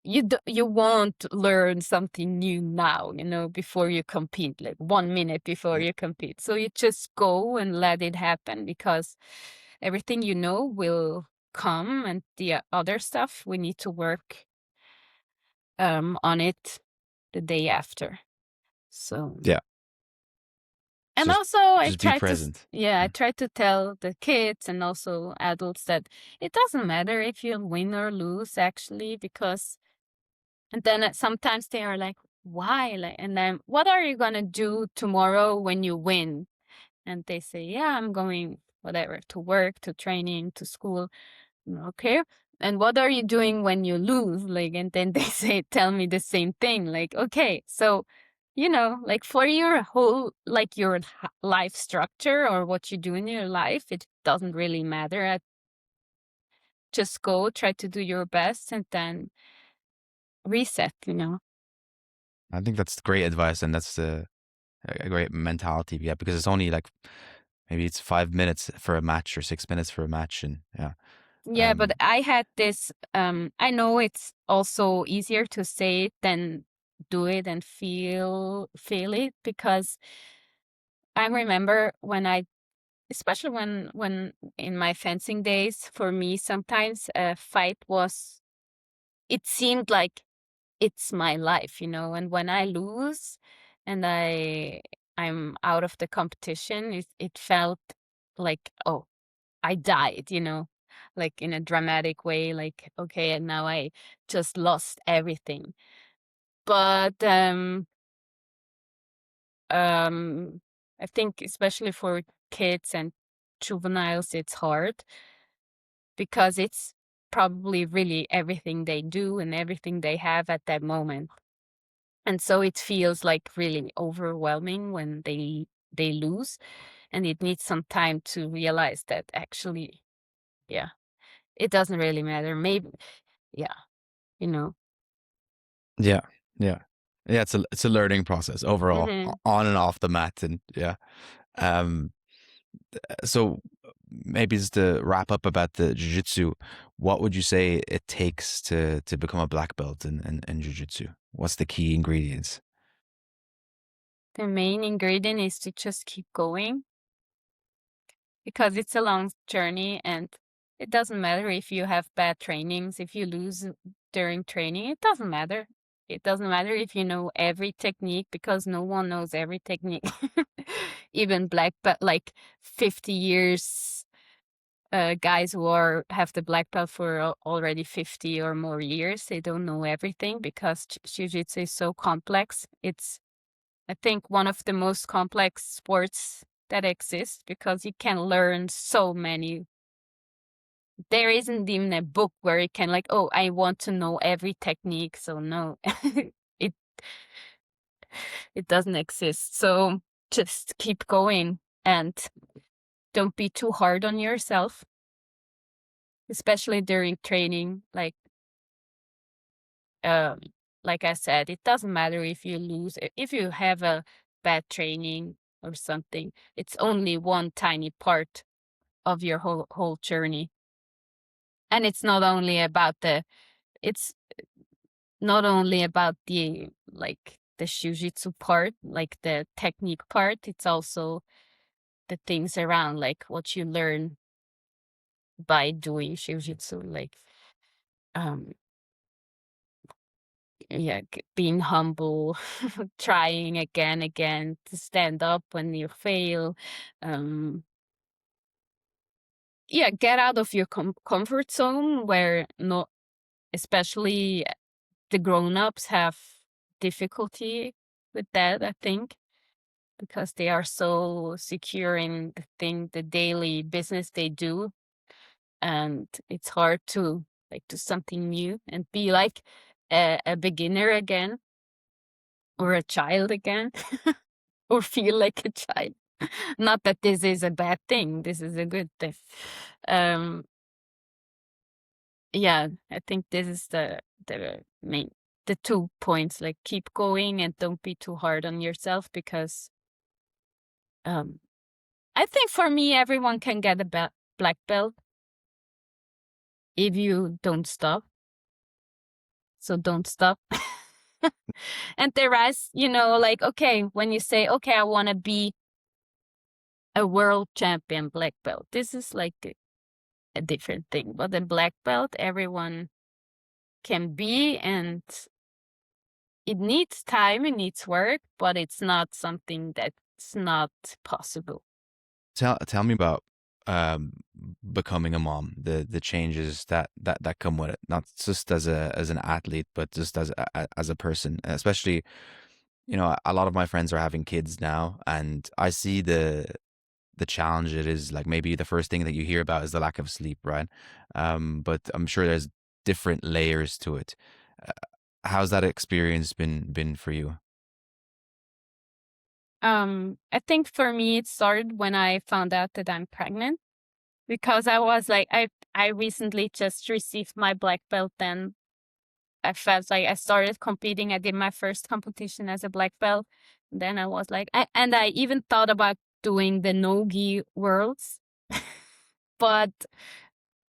You won't learn something new now, before you compete, like 1 minute before you compete. So you just go and let it happen, because everything will come, and the other stuff, we need to work on it the day after. So, Yeah. and Just also I just be try present. I try to tell the kids and also adults that it doesn't matter if you win or lose, actually, because, and then sometimes they are like, why? Like, and then, what are you gonna do tomorrow when you win? And they say, yeah, I'm going whatever, to work, to training, to school. Okay. And what are you doing when you lose? Like, and then they say, tell me the same thing. Like, okay, so, like, for your whole, like, your life structure or what you do in your life, it doesn't really matter. Just go, try to do your best, and then reset. I think that's great advice, and that's a great mentality. Yeah, because it's only like maybe it's 5 minutes for a match or 6 minutes for a match, and yeah. Yeah, but Um, I had this, I know it's also easier to say it than do it and feel it, because I remember especially when in my fencing days, for me, sometimes a fight it seemed like it's my life, and when I lose and I'm out of the competition, it felt like, oh, I died, like in a dramatic way, like, okay, and now I just lost everything. But I think especially for kids and juveniles, it's hard because it's probably really everything they do and everything they have at that moment. And so it feels like really overwhelming when they lose, and it needs some time to realize that actually, yeah, it doesn't really matter. Maybe, yeah, you know. yeah, yeah, yeah. It's a learning process overall, Hmm. on and off the mat, and yeah. Um, so maybe just to wrap up about the jiu-jitsu, what would you say it takes to become a black belt in jiu-jitsu? What's the key ingredients? The main ingredient is to just keep going, because it's a long journey, and it doesn't matter if you have bad trainings, if you lose during training, it doesn't matter. It doesn't matter if you know every technique, because no one knows every technique. Even black belt, like 50 years, guys who have the black belt for already 50 or more years, they don't know everything, because jiu-jitsu is so complex. It's, I think, one of the most complex sports that exists, because you can learn so many. There isn't even a book where you can, like, oh, I want to know every technique. So no, it it doesn't exist. So just keep going and don't be too hard on yourself, especially during training. Um, like I said, it doesn't matter if you lose, if you have a bad training or something. It's only one tiny part of your whole journey. And it's not only about the, like, the jiu-jitsu part, like the technique part. It's also the things around, like what you learn by doing jiu-jitsu, like, um yeah, being humble, trying again to stand up when you fail. um yeah, get out of your comfort zone, where not, especially the grown-ups have difficulty with that, I think, because they are so secure in the daily business they do, and it's hard to, like, do something new and be like a beginner again, or a child again, or feel like a child. Not that this is a bad thing, this is a good thing. um yeah, I think this is the main, the 2 points, like, keep going and don't be too hard on yourself, because um I think for me, everyone can get a black belt if you don't stop. So don't stop. And the rest, like, okay, when you say, okay, I want to be a world champion black belt, this is like a different thing. But the black belt, everyone can be, and it needs time, it needs work, but it's not something that's not possible. Tell me about um, becoming a mom, the changes that come with it, not just as an athlete, but just as a person, especially, a lot of my friends are having kids now, and I see the challenge it is. Like, maybe the first thing that you hear about is the lack of sleep, right? But I'm sure there's different layers to it. Uh, how's that experience been for you? I think for me it started when I found out that I'm pregnant, because I was like, I recently just received my black belt. Then I felt like I started competing. I did my first competition as a black belt. Then I was like, and I even thought about doing the no-gi worlds. But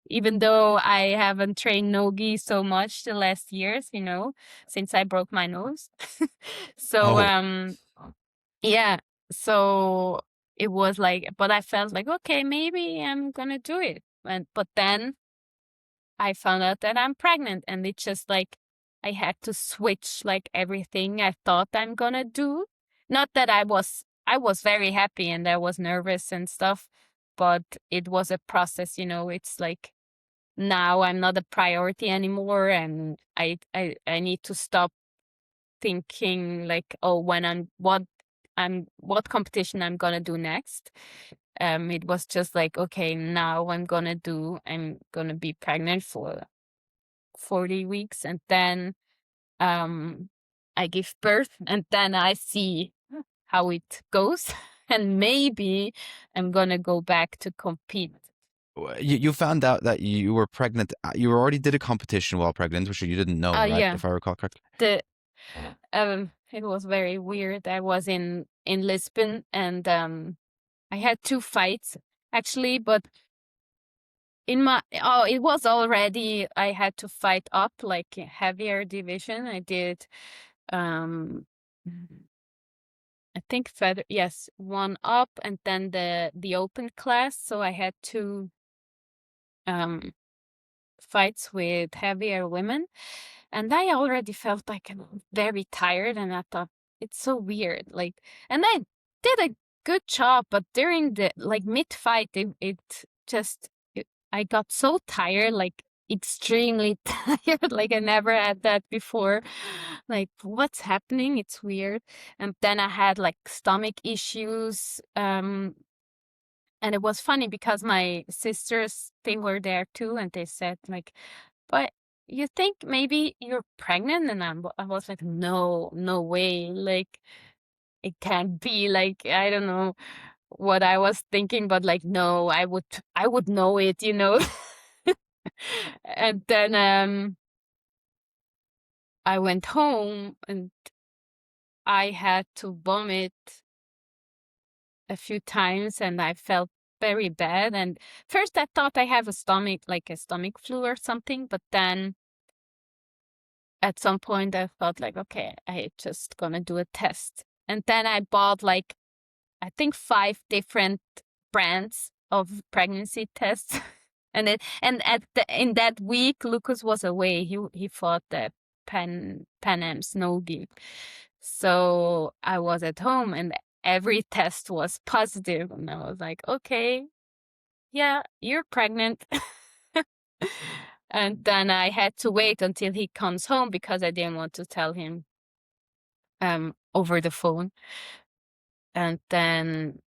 even though I haven't trained no-gi so much the last years, since I broke my nose. So, Oh, yeah. So it was like, but I felt like, okay, maybe I'm gonna do it. But then I found out that I'm pregnant, and it's just like I had to switch like everything I thought I'm gonna do. Not that I was very happy and I was nervous and stuff, but it was a process. It's like now I'm not a priority anymore, and I need to stop thinking like, oh, what competition I'm gonna do next. It was just like, okay, now I'm gonna be pregnant for 40 weeks, and then um I give birth, and then I see how it goes. And maybe I'm gonna go back to compete. you found out that you were pregnant. You already did a competition while pregnant, which you didn't know, right? Yeah, If I recall correctly. the it was very weird. I was in Lisbon, and I had 2 fights actually, but it was already, I had to fight up like a heavier division. I did um I think feather, yes, one up, and then the open class. So I had 2 um fights with heavier women, and I already felt like I'm very tired, and I thought it's so weird. Like, and I did a good job, but during the like mid fight, it just I got so tired, like extremely tired. Like I never had that before. Like, what's happening? It's weird. And then I had like stomach issues. And it was funny because my sisters, they were there too, and they said like, but you think maybe you're pregnant? And I was like, no, no way. Like, it can't be. Like, I don't know what I was thinking, but like, no, I would know it. And then I went home, and I had to vomit a few times, and I felt very bad. And first I thought I have like a stomach flu or something, but then at some point I felt like, okay, I just gonna do a test. And then I bought like, I think 5 different brands of pregnancy tests. In that week, Lucas was away. He fought the Pan Am Snowgi. So I was at home, and every test was positive, and I was like, okay, yeah, you're pregnant. And then I had to wait until he comes home because I didn't want to tell him over the phone. And then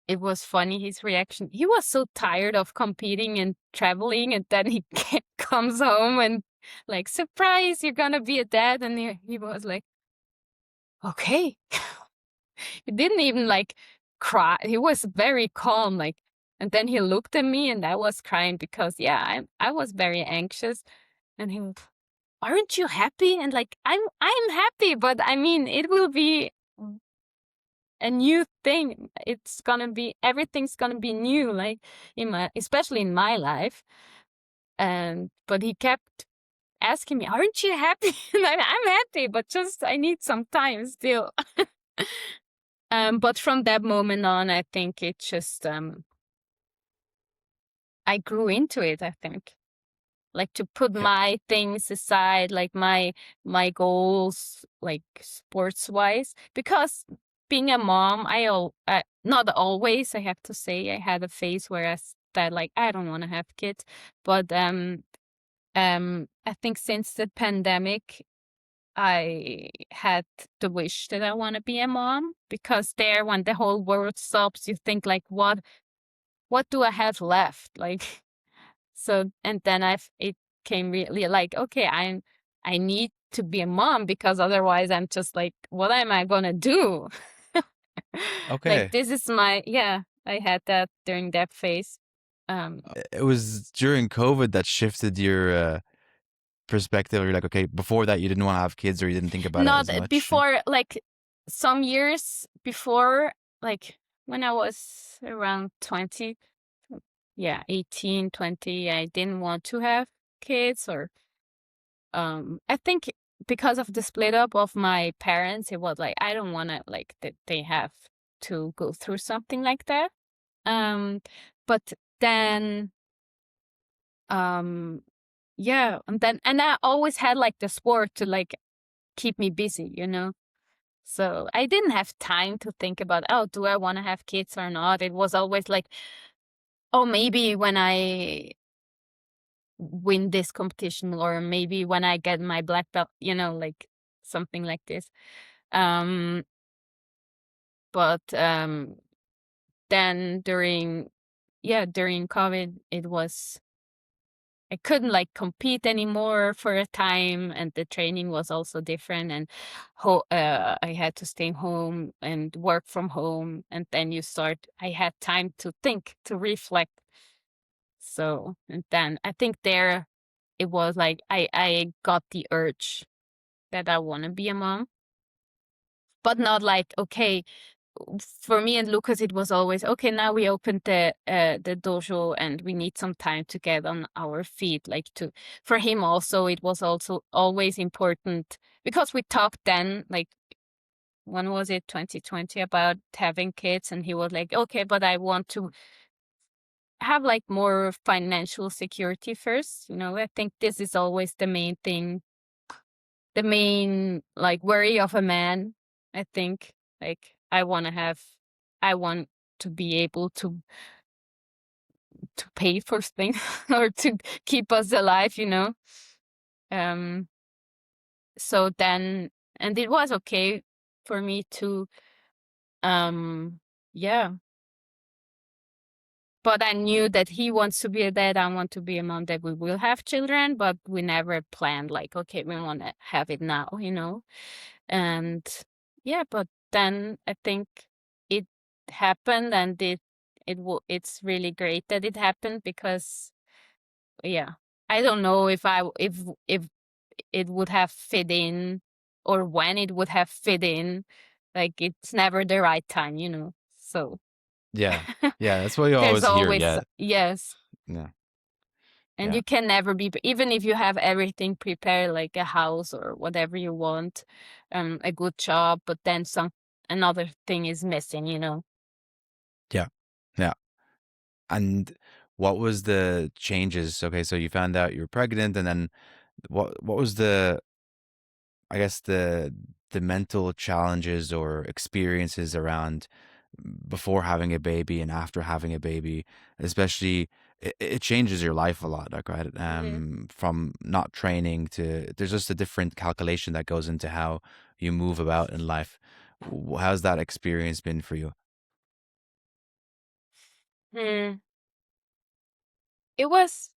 it was funny, his reaction. He was so tired of competing and traveling, and then he comes home and like, surprise, you're gonna be a dad. And he was like, okay. He didn't even like cry. He was very calm, like, and then he looked at me, and I was crying because, yeah, I was very anxious. And he was, aren't you happy? And like, I'm happy, but I mean, it will be a new thing. Everything's gonna be new, like especially in my life. But he kept asking me, aren't you happy? And I'm happy, but just I need some time still. But from that moment on, I think it just I grew into it, I think. Like to put Yeah. my things aside, like my goals, like sports wise, because being a mom, not always, I have to say. I had a phase where I said like I don't want to have kids, but I think since the pandemic, I had the wish that I want to be a mom, because there, when the whole world stops, you think like, what do I have left? Like, so, and then it came really like, okay, I need to be a mom, because otherwise I'm just like, what am I gonna do? Like, Okay. this is my, yeah, I had that during that phase. Um, It was during COVID that shifted your perspective. You're like, okay, before that you didn't want to have kids or you didn't think about it Not as much. before, like some years before, like when I was around 20, yeah, 18, 20, I didn't want to have kids, or I think because of the split up of my parents, it was like I don't want to, like, that they have to go through something like that. Um but then um yeah, and I always had like the sport to like keep me busy, you know. So I didn't have time to think about, oh, do I want to have kids or not? It was always like, oh, maybe when I win this competition, or maybe when I get my black belt, you know, like something like this. Um, but then during COVID, it was, I couldn't like compete anymore for a time, and the training was also different, and I had to stay home and work from home, and then I had time to think, to reflect. So, and then I think there it was like I got the urge that I want to be a mom, but not like, okay, for me and Lucas, it was always, okay, now we opened the dojo and we need some time to get on our feet. Like, for him also, it was also always important, because we talked then, like, when was it, 2020, about having kids, and he was like, okay, but I want to have like more financial security first. You know, I think this is always the main thing, the main like worry of a man. I think, like, I want to be able to pay for things or to keep us alive, you know. Um so then, and it was okay for me to um yeah, but I knew that he wants to be a dad, I want to be a mom, that we will have children, but we never planned like, okay, we want to have it now, you know. And yeah, but then I think it happened, and it's really great that it happened, because yeah, I don't know if it would have fit in, or when it would have fit in. Like, it's never the right time, you know. So Yeah. Yeah, that's what you there's always hear. always, Yeah. yes. Yeah. And Yeah. you can never be, even if you have everything prepared, like a house or whatever you want, a good job, but then another thing is missing, you know. Yeah. Yeah. And what was the changes? Okay, so you found out you were pregnant, and then what was the, I guess, the mental challenges or experiences around before having a baby and after having a baby, especially it changes your life a lot, like, right? Hmm. From not training to, there's just a different calculation that goes into how you move about in life. How's that experience been for you? Hmm. It was,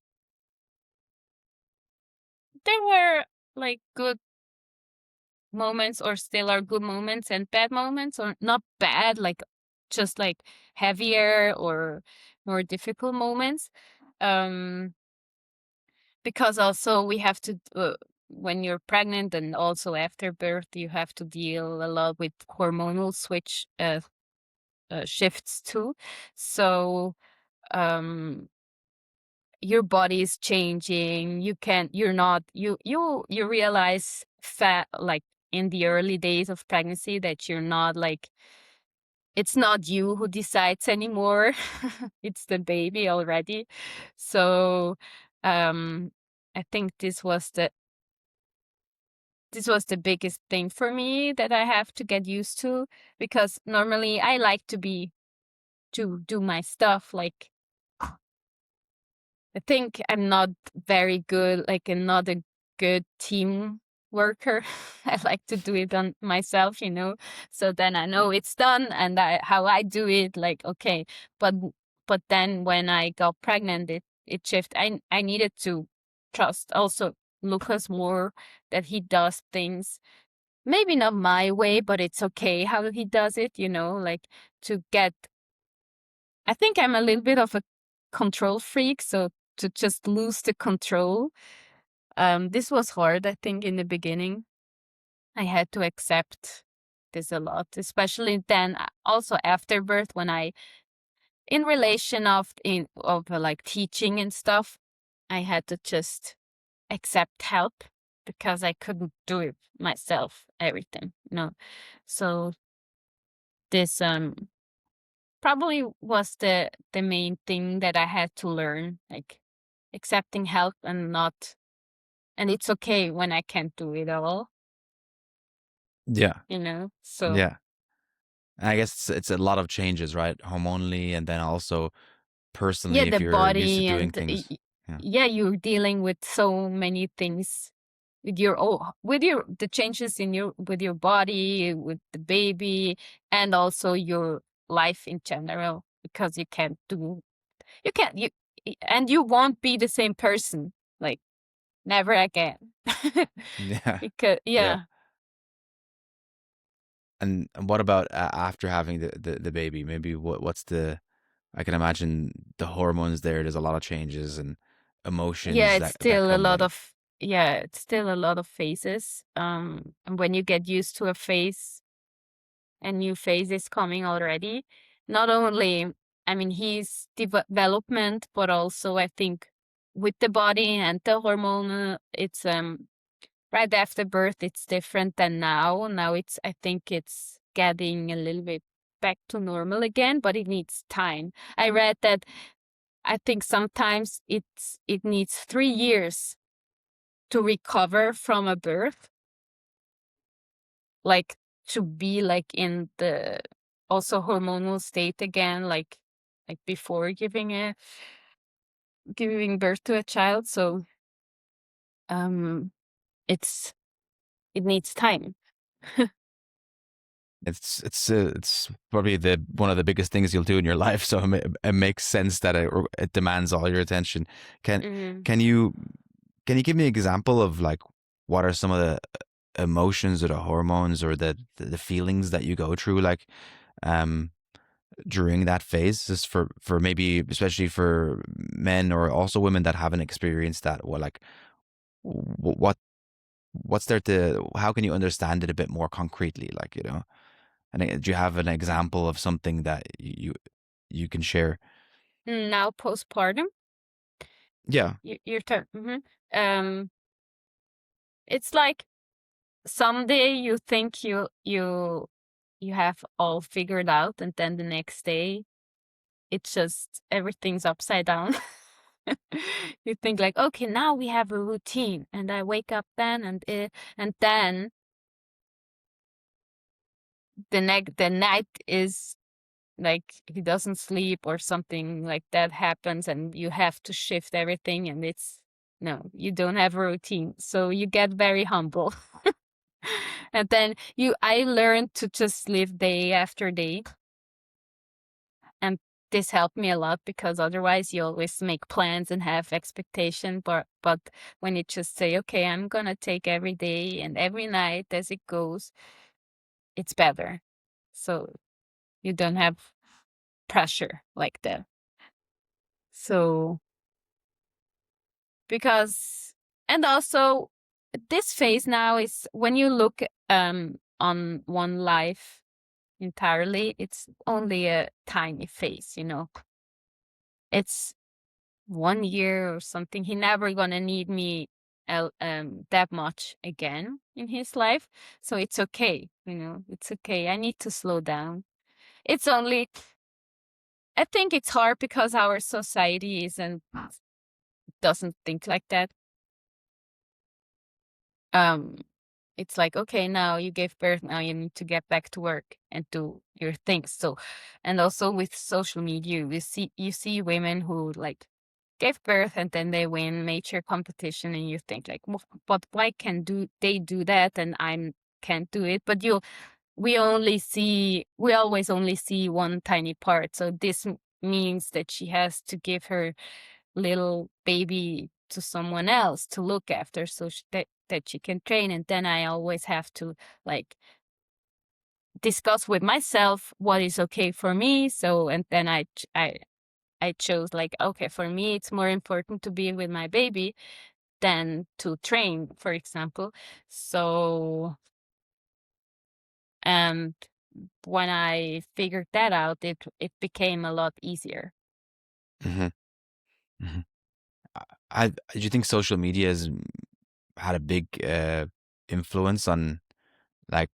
there were like good moments, or still are good moments, and bad moments, or not bad, like just like heavier or more difficult moments. Um, because also we have to, when you're pregnant and also after birth, you have to deal a lot with hormonal shifts too. So um your body is changing. You're not, you realize fat, like, in the early days of pregnancy, that you're not like it's not you who decides anymore. It's the baby already. So um I think this was the biggest thing for me that I have to get used to, because normally I like to do my stuff. Like, I think I'm not very good, like I'm not a good team worker. I like to do it on myself, So then I know it's done, and how I do it, like, okay. But then when I got pregnant, it shifted. I needed to trust also Lucas more, that he does things maybe not my way, but it's okay how he does it, like, to get. I think I'm a little bit of a control freak, so to just lose the control. This was hard, I think, in the beginning. I had to accept this a lot, especially then, also after birth, when in relation of like teaching and stuff, I had to just accept help, because I couldn't do it myself, everything, So this probably was the main thing that I had to learn, like accepting help, and it's okay when I can't do it all, Yeah. So Yeah. And I guess it's a lot of changes, right? Hormonally, and then also yeah, personally, if the you're used to body, doing and things. Yeah. yeah, you're dealing with so many things with the changes in your body, with the baby, and also your life in general, because you can't you and you won't be the same person, like, never again. Yeah. Because Yeah. yeah. And what about after having the baby? Maybe what's the, I can imagine the hormones there. There's a lot of changes and Yeah, emotions it's that still a come lot then. of yeah, it's still a lot of phases. And when you get used to a phase, a new phase is coming already. Not only, I mean, his development, but also I think with the body and the hormone, it's right after birth, it's different than now. Now I think it's getting a little bit back to normal again, but it needs time. I read that I think sometimes it needs 3 years to recover from a birth, like, to be like in the also hormonal state again, like before giving birth to a child. So um it's it needs time. It's probably the one of the biggest things you'll do in your life, so it makes sense that it demands all your attention. Can Hmm. can you can you give me an example of like what are some of the emotions or the hormones or the feelings that you go through, like um during that phase, just for maybe especially for men or also women that haven't experienced that, or like what what's there to, how can you understand it a bit more concretely, like, and do you have an example of something that you can share? Now postpartum, Yeah. your turn. It's like someday you think you have all figured out, and then the next day it's just everything's upside down. You think like, okay, now we have a routine, and I wake up then, and then the night is like he doesn't sleep or something like that happens, and you have to shift everything, and it's no, you don't have a routine, so you get very humble. And then I learned to just live day after day, and this helped me a lot, because otherwise you always make plans and have expectation, but when you just say, okay, I'm gonna take every day and every night as it goes, it's better. So you don't have pressure like that. So because and also this phase now is when you look on one life entirely, it's only a tiny phase, It's 1 year or something. He never gonna need me that much again in his life. So it's okay, It's okay. I need to slow down. It's only, I think it's hard because our society doesn't think like that. Um, it's like, okay, now you gave birth, now you need to get back to work and do your things. So, and also with social media, you see women who like gave birth and then they win major competition, and you think like, but why can do they do that and I can't do it? But we always only see one tiny part. So this means that she has to give her little baby to someone else to look after, so that she can train. And then I always have to like discuss with myself what is okay for me. So, and then I chose like, okay, for me it's more important to be with my baby than to train, for example. So, and when I figured that out, it became a lot easier. Hmm. Hmm. Do you think social media has had a big influence on, like,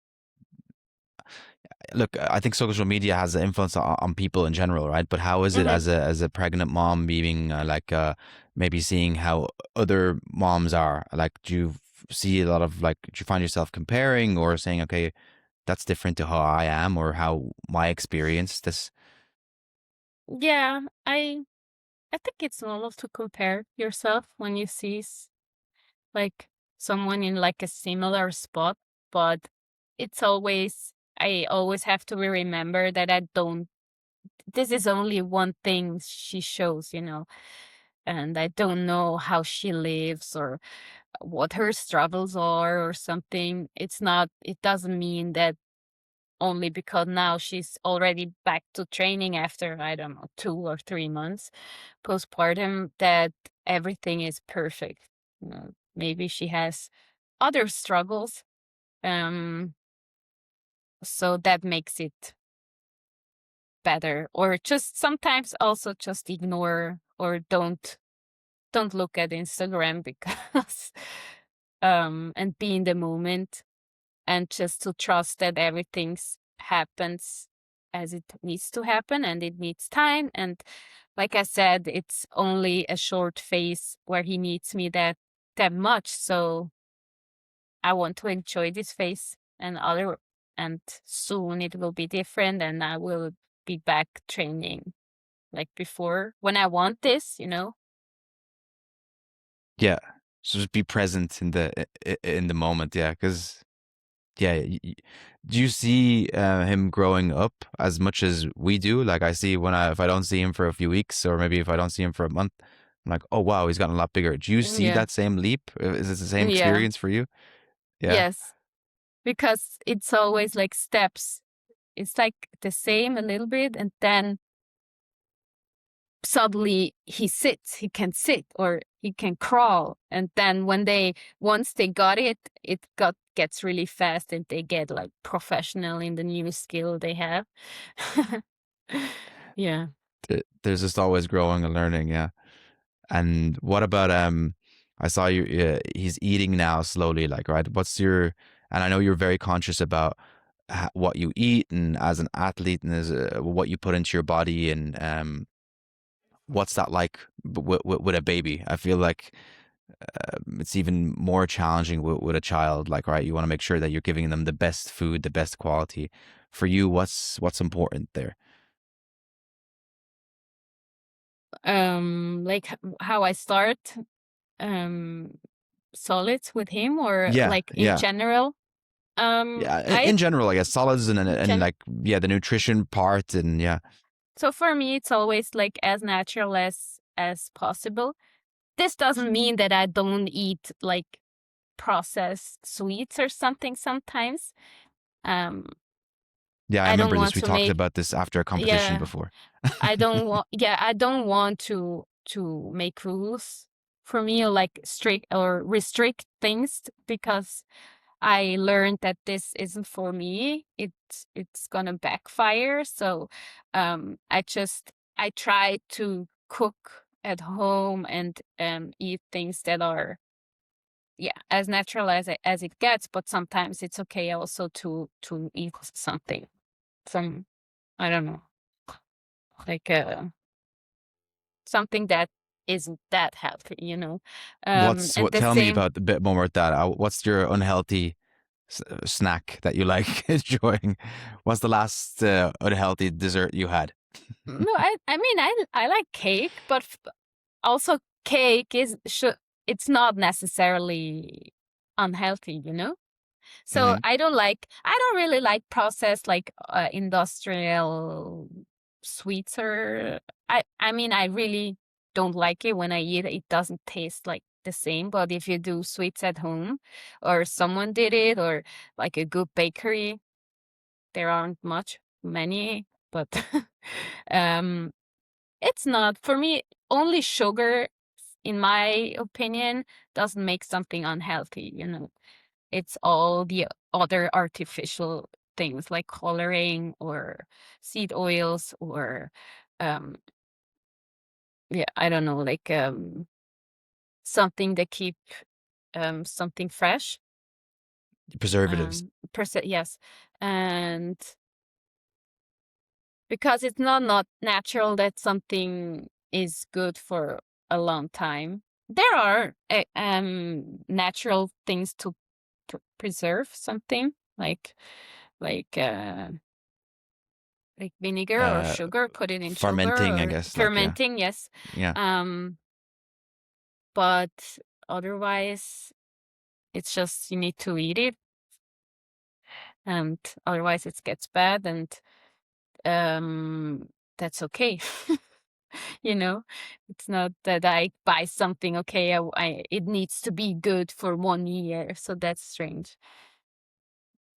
look, I think social media has an influence on people in general, right? But how is it Hmm. as a pregnant mom being maybe seeing how other moms are? Like, do you see a lot of, like, do you find yourself comparing or saying, okay, that's different to how I am or how my experience this? Yeah, I think it's normal to compare yourself when you see like someone in like a similar spot, but I always have to remember that I don't, this is only one thing she shows, and I don't know how she lives or what her struggles are or something. It doesn't mean that only because now she's already back to training after, I don't know, 2 or 3 months postpartum, that everything is perfect. Maybe she has other struggles. Um, so that makes it better. Or just sometimes also just ignore or don't look at Instagram because and be in the moment, and just to trust that everything's happens as it needs to happen, and it needs time. And like I said, it's only a short phase where he needs me that much. So I want to enjoy this phase, and soon it will be different, and I will be back training like before when I want this. Yeah, so just be present in the moment. Yeah, because yeah, do you see him growing up as much as we do? Like, I see when if I don't see him for a few weeks, or maybe if I don't see him for a month, I'm like, oh wow, he's gotten a lot bigger. Do you see Yeah. that same leap? Is it the same Yeah. experience for you? Yeah. Yes. Because it's always like steps. It's like the same a little bit, and then suddenly he can sit or he can crawl. And then once they got it, gets really fast, and they get like professional in the new skill they have. Yeah. There's just always growing and learning. Yeah. And what about I saw you. He's eating now slowly. Like, right. What's your? And I know you're very conscious about what you eat, and as an athlete, and as what you put into your body, and what's that like with a baby? I feel like it's even more challenging with a child. Like, right, you want to make sure that you're giving them the best food, the best quality. For you, what's important there? Like how I start um solids with him, or Yeah, like in yeah, general. yeah. I In general, I guess solids and gen like, yeah, the nutrition part, and yeah, So for me, it's always like as natural as possible. This doesn't mean that I don't eat like processed sweets or something sometimes. Um, yeah. I I don't remember this. want We to talked make, about this after a competition yeah, before. I don't want to make rules for me, or like strict or restrict things, because I learned that this isn't for me. It's gonna backfire. So I try to cook at home and eat things that are, yeah, as natural as it gets. But sometimes it's okay also to eat something. Some. I don't know, like something that isn't that healthy, you know. And the Tell me same. about a bit more about that. What's your unhealthy snack that you like enjoying? What's the last unhealthy dessert you had? No, I mean I like cake, but also cake it's not necessarily unhealthy, you know. So Hmm. I don't really like processed like industrial sweets, or I mean I really don't like it when I eat it. It doesn't taste like the same. But if you do sweets at home, or someone did it, or like a good bakery, there aren't many, but um it's not for me. Only sugar, in my opinion, doesn't make something unhealthy, you know. It's all the other artificial things like coloring or seed oils or um yeah, I don't know, like something that keep something fresh. Preservatives. Yes. And because it's not natural that something is good for a long time. There are natural things to preserve something, like uh like vinegar or Uh, sugar, put it in sugar Fermenting, I or guess. Like, yeah, fermenting, yes. yeah. Um, but otherwise, it's just you need to eat it, and otherwise it gets bad, and um, that's okay. You know, it's not that I buy something, okay, it needs to be good for 1 year, so that's strange.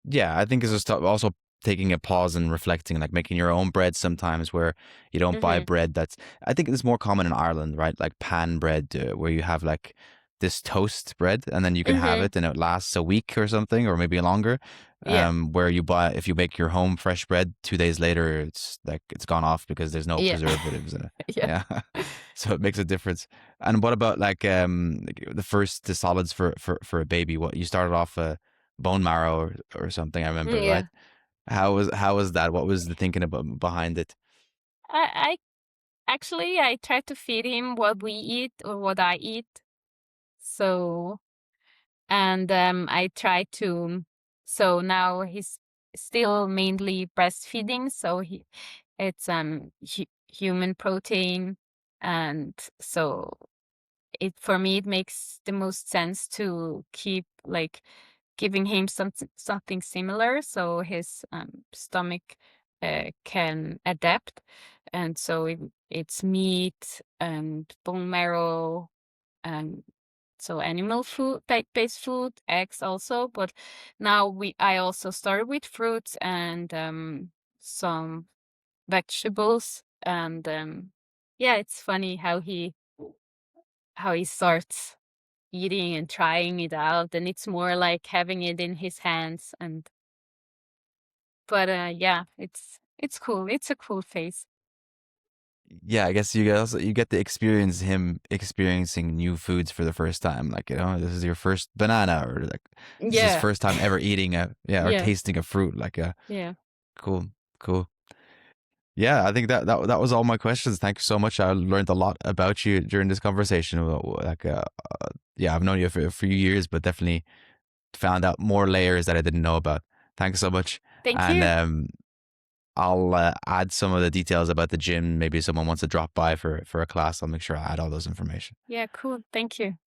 Yeah, I think it's just also taking a pause and reflecting, like making your own bread sometimes where you don't buy Mm-hmm. bread that's, I think it's more common in Ireland, right? Like pan bread, where you have like this toast bread and then you can have Mm-hmm. it and it lasts a week or something, or maybe longer. Yeah. Where you buy, if you make your home fresh bread, 2 days later, it's like it's gone off because there's no Yeah. preservatives in it. Yeah. Yeah. So it makes a difference. And what about like the solids for a baby? What you started off bone marrow or something. I remember, right? Yeah. How was that? What was the thinking about behind it? I actually I try to feed him what we eat or what I eat. So, and I try to, so now he's still mainly breastfeeding, so it's human protein, and so it for me it makes the most sense to keep like giving him something similar so his stomach can adapt. And so it's meat and bone marrow, and so animal food, based food, eggs also. But now I also started with fruits and some vegetables. And yeah, it's funny how he starts eating and trying it out, and it's more like having it in his hands. And but yeah, it's cool. It's a cool phase. Yeah, I guess you get to experience him experiencing new foods for the first time. Like, this is your first banana, or like this is his Yeah. first time ever eating or Yeah. tasting a fruit. Like, Yeah. cool, cool. Yeah, I think that was all my questions. Thank you so much. I learned a lot about you during this conversation. Like, yeah, I've known you for a few years, but definitely found out more layers that I didn't know about. Thanks so much. Thank And you. I'll add some of the details about the gym. Maybe someone wants to drop by for a class. I'll make sure I add all those information. Yeah, cool. Thank you.